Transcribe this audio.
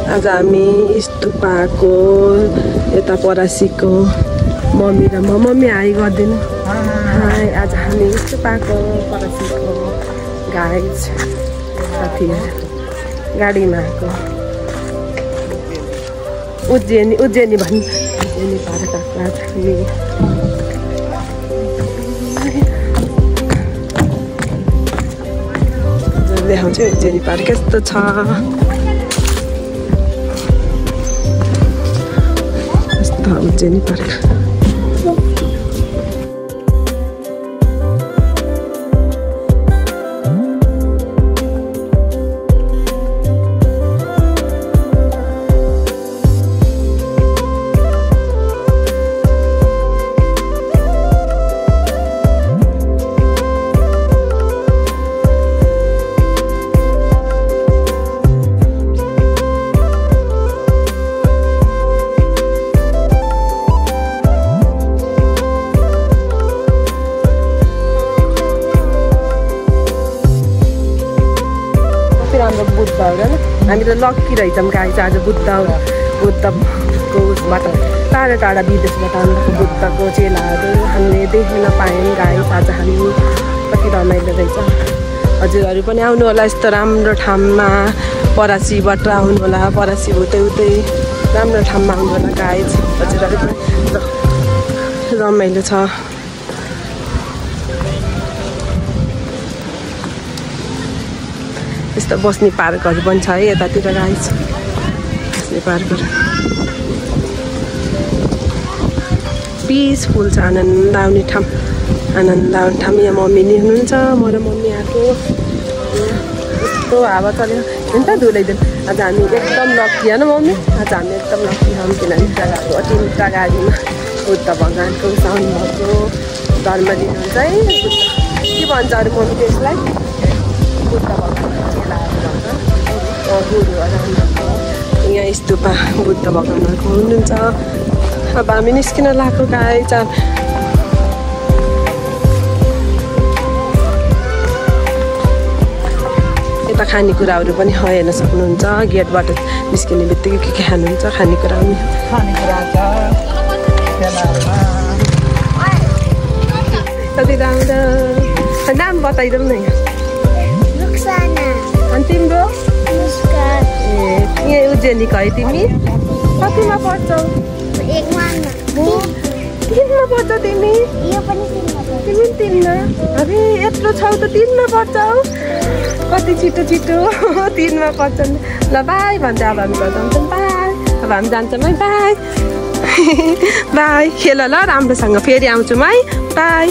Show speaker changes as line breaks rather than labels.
आज हामी स्तुपाको यता परासीको मम्मी र मम्मी हाई गर्दिनु। हाई, आज हामी स्तुपाको परासीको गाइज साथीहरू गाडीमा आएको। उज्जैनी भन्नु उज्जैनी पार्क आएको आज हामी। देखाउँछु उज्जैनी पार्क यस्तो छ। यस्तो उज्जैनी पार्क। हामी त लक्की रहेछौँ गाइज। आज बुद्धको उसबाट टाढा टाढा विदेशबाट आएको बुद्धको चेलाहरू हामीले देख्न पायौँ गाइज। आज हामी कति रमाइलो रहेछ। हजुरहरू पनि आउनु होला यस्तो राम्रो ठाउँमा। परासीबाट आउनु होला, परासी उतै राम्रो ठाउँमा आउनु होला गाइज। हजुरहरू पनि रमाइलो छ। यस्तो बस्ने पार्कहरू पनि छ है यतातिर गाइज। बस्ने पार्कहरू पिसफुल छ, आनन्द आउने ठाउँ। यहाँ मम्मी नि हुनुहुन्छ, म र मम्मी आएको। यस्तो हावा चल्यो नि त धुलैदिन। आज हामी एकदम लक्की होइन मम्मी? आज हामी एकदम लक्की छौँ किनभने तिनवटा गाडीमा बुद्ध भगवान्को साउन्ड भएको जन्मदिन हुन्छ है। के भन्छ अरू मम्मी त्यसलाई? बुद्ध भगवान्को चेलाहरू भन्छ, गुरुहरू हुनुहुन्छ। यहाँ स्तुपा बुद्ध भगवान्हरूको हुनुहुन्छ। अब हामी निस्किन लागेको गाइज। यता खानेकुराहरू पनि हेर्न सक्नुहुन्छ। गेटबाट निस्किने बित्तिकै के खानुहुन्छ खानेकुरा पनि। कति राम्रो नाम बताइदेऊ न। अनि तिम्रो? ए उज्जैनीको है तिमी? कतिमा पढ्छौ? 3मा पढ्छौ तिमी? तिमी 3मा? अरे यत्रो छौ त 3मा पढ्छौ? कति छिटो 3मा पढ्छन्। ल बाई भन्छ। अब हामी घर जान्छौँ। बाई। अब हामी जान्छौँ है। By by. खेल ल राम्रोसँग, फेरि आउँछौँ है। बाई।